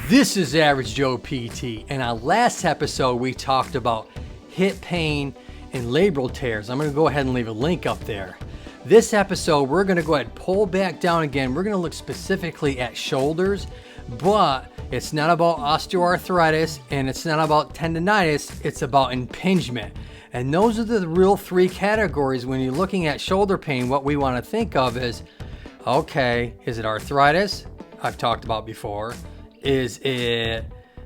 This is Average Joe PT, and on last episode we talked about hip pain and labral tears. I'm going to go ahead and leave a link up there. This episode we're going to go ahead and pull back down again. We're going to look specifically at shoulders, but it's not about osteoarthritis and it's not about tendonitis, it's about impingement. And those are the real three categories when you're looking at shoulder pain. What we want to think of is, okay, is it arthritis? I've talked about before. Is it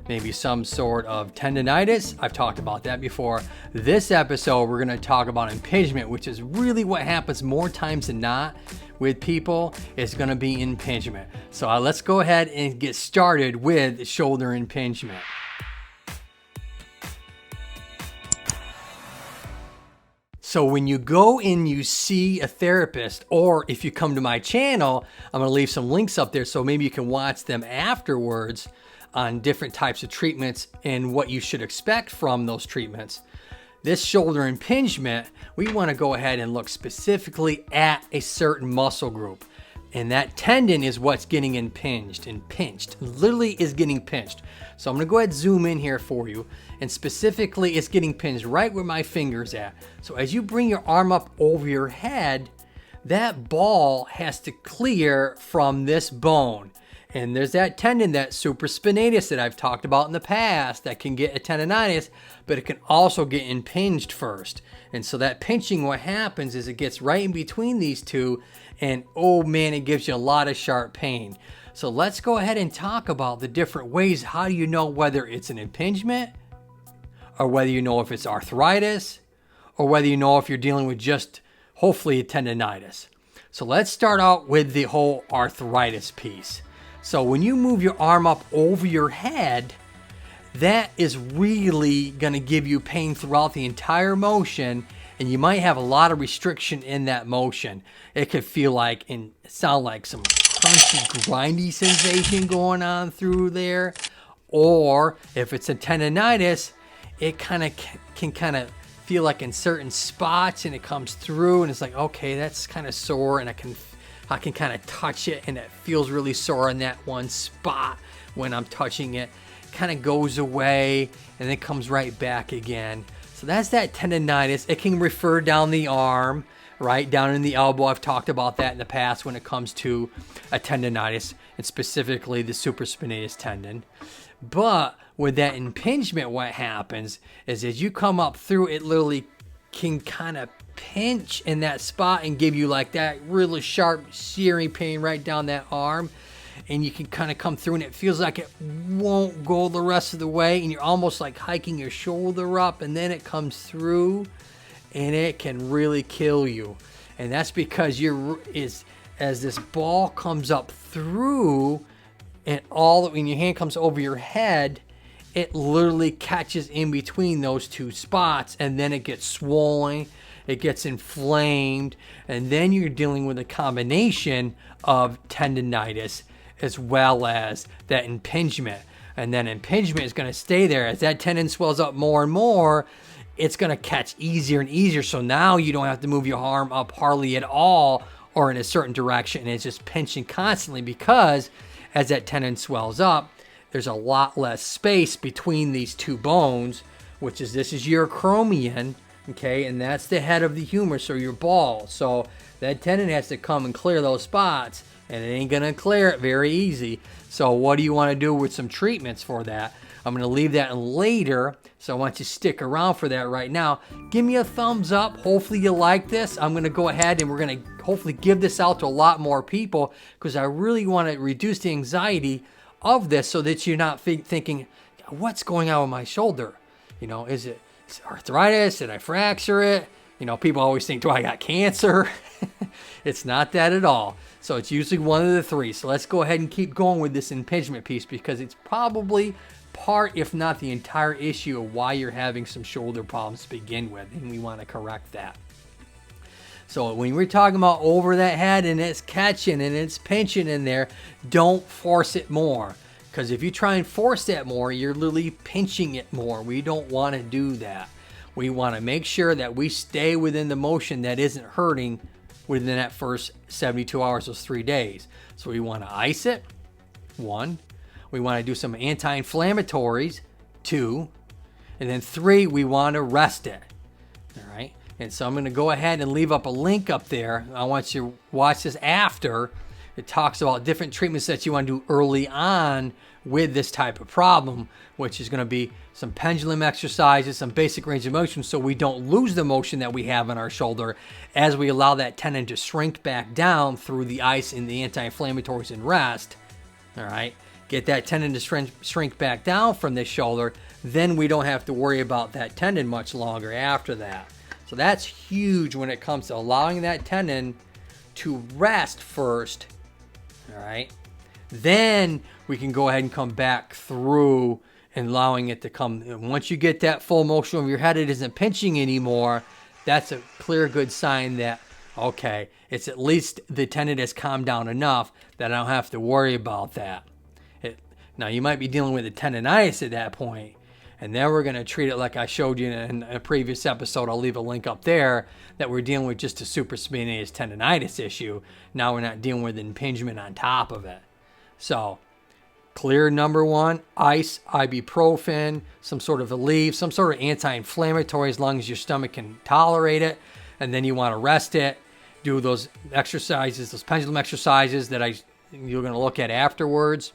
maybe some sort of tendonitis? I've talked about that before. This episode, we're going to talk about impingement, which is really what happens more times than not with people. It's going to be impingement. So let's go ahead and get started with shoulder impingement. So when you go and you see a therapist, or if you come to my channel, I'm going to leave some links up there so maybe you can watch them afterwards on different types of treatments and what you should expect from those treatments. This shoulder impingement, we want to go ahead and look specifically at a certain muscle group. And that tendon is what's getting impinged and pinched. Literally is getting pinched. So I'm going to go ahead and zoom in here for you. And specifically, it's getting pinched right where my finger's at. So as you bring your arm up over your head, that ball has to clear from this bone. And there's that tendon, that supraspinatus that I've talked about in the past, that can get a tendonitis, but it can also get impinged first. And so that pinching, what happens is it gets right in between these two, and oh man, it gives you a lot of sharp pain. So let's go ahead and talk about the different ways. How do you know whether it's an impingement, or whether you know if it's arthritis, or whether you know if you're dealing with just hopefully a tendonitis? So let's start out with the whole arthritis piece. So when you move your arm up over your head, that is really going to give you pain throughout the entire motion, and you might have a lot of restriction in that motion. It could feel like and sound like some crunchy, grindy sensation going on through there. Or if it's a tendonitis, it can feel like in certain spots, and it comes through and it's like, okay, that's kind of sore, and I can kind of touch it and it feels really sore in that one spot when I'm touching it. Kind of goes away and then comes right back again. So that's that tendonitis. It can refer down the arm, right down in the elbow. I've talked about that in the past when it comes to a tendonitis, and specifically the supraspinatus tendon. But with that impingement, what happens is as you come up through, it literally can kind of pinch in that spot and give you like that really sharp searing pain right down that arm. And you can kind of come through and it feels like it won't go the rest of the way, and you're almost like hiking your shoulder up, and then it comes through and it can really kill you. And that's because as this ball comes up through and when your hand comes over your head, it literally catches in between those two spots, and then it gets swollen, it gets inflamed, and then you're dealing with a combination of tendonitis as well as that impingement. And then impingement is going to stay there. As that tendon swells up more and more, it's going to catch easier and easier. So now you don't have to move your arm up hardly at all or in a certain direction, and it's just pinching constantly, because as that tendon swells up, there's a lot less space between these two bones, which is, this is your acromion, okay, and that's the head of the humerus, or your ball. So that tendon has to come and clear those spots, and it ain't gonna clear it very easy. So what do you want to do with some treatments for that? I'm gonna leave that later, so I want you to stick around for that right now. Give me a thumbs up. Hopefully you like this. I'm gonna go ahead and we're gonna hopefully give this out to a lot more people, because I really want to reduce the anxiety of this, so that you're not thinking, what's going on with my shoulder? You know, is it arthritis? Did I fracture it? You know, people always think, do I got cancer? It's not that at all. So it's usually one of the three. So let's go ahead and keep going with this impingement piece, because it's probably part, if not the entire issue of why you're having some shoulder problems to begin with, and we want to correct that. So when we're talking about over that head and it's catching and it's pinching in there, don't force it more. Because if you try and force that more, you're literally pinching it more. We don't want to do that. We want to make sure that we stay within the motion that isn't hurting within that first 72 hours, those 3 days. So we want to ice it, one. we want to do some anti-inflammatories. 2. And then 3, we want to rest it. All right. And so I'm going to go ahead and leave up a link up there. I want you to watch this after. It talks about different treatments that you want to do early on with this type of problem, which is going to be some pendulum exercises, some basic range of motion, so we don't lose the motion that we have in our shoulder as we allow that tendon to shrink back down through the ice and the anti-inflammatories and rest. All right. Get that tendon to shrink back down from this shoulder. Then we don't have to worry about that tendon much longer after that. So that's huge when it comes to allowing that tendon to rest first. All right. Then we can go ahead and come back through and allowing it to come. And once you get that full motion of your head, it isn't pinching anymore. That's a clear, good sign that, okay, it's at least the tendon has calmed down enough that I don't have to worry about that. Now, you might be dealing with a tendonitis at that point, and then we're going to treat it like I showed you in a previous episode. I'll leave a link up there that we're dealing with just a supraspinatus tendonitis issue. Now we're not dealing with impingement on top of it. So, clear number 1, ice, ibuprofen, some sort of Aleve, some sort of anti-inflammatory as long as your stomach can tolerate it. And then you want to rest it. Do those exercises, those pendulum exercises that you're going to look at afterwards.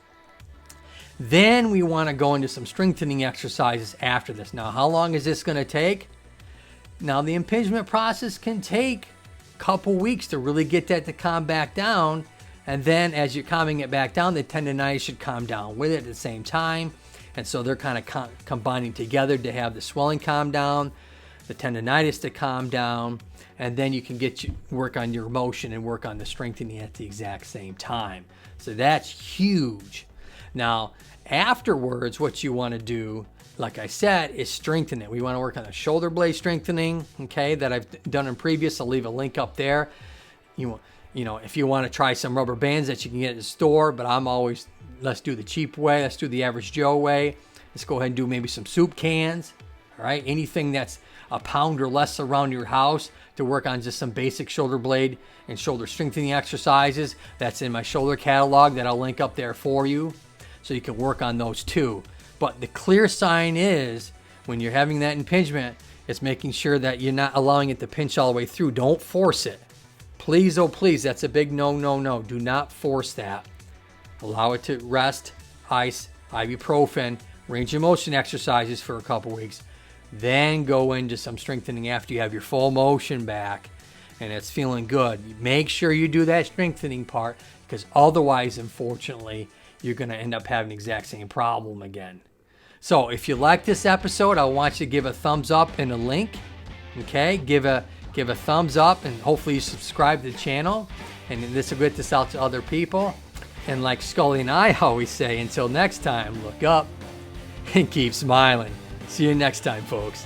Then we want to go into some strengthening exercises after this. Now, how long is this going to take? Now, the impingement process can take a couple weeks to really get that to calm back down. And then as you're calming it back down, the tendonitis should calm down with it at the same time. And so they're kind of combining together to have the swelling calm down, the tendonitis to calm down, and then you can work on your motion and work on the strengthening at the exact same time. So that's huge. Now, afterwards, what you want to do, like I said, is strengthen it. We want to work on the shoulder blade strengthening, okay, that I've done in previous. I'll leave a link up there. You know, if you want to try some rubber bands that you can get at the store, but let's do the cheap way. Let's do the average Joe way. Let's go ahead and do maybe some soup cans, all right? Anything that's a pound or less around your house to work on just some basic shoulder blade and shoulder strengthening exercises. That's in my shoulder catalog that I'll link up there for you. So you can work on those too. But the clear sign is when you're having that impingement, it's making sure that you're not allowing it to pinch all the way through. Don't force it. Please, oh please, that's a big no, no, no. Do not force that. Allow it to rest, ice, ibuprofen, range of motion exercises for a couple weeks. Then go into some strengthening after you have your full motion back and it's feeling good. Make sure you do that strengthening part because otherwise, unfortunately, you're going to end up having the exact same problem again. So if you like this episode, I want you to give a thumbs up and a link. Okay, give a thumbs up and hopefully you subscribe to the channel. And this will get this out to other people. And like Scully and I always say, until next time, look up and keep smiling. See you next time, folks.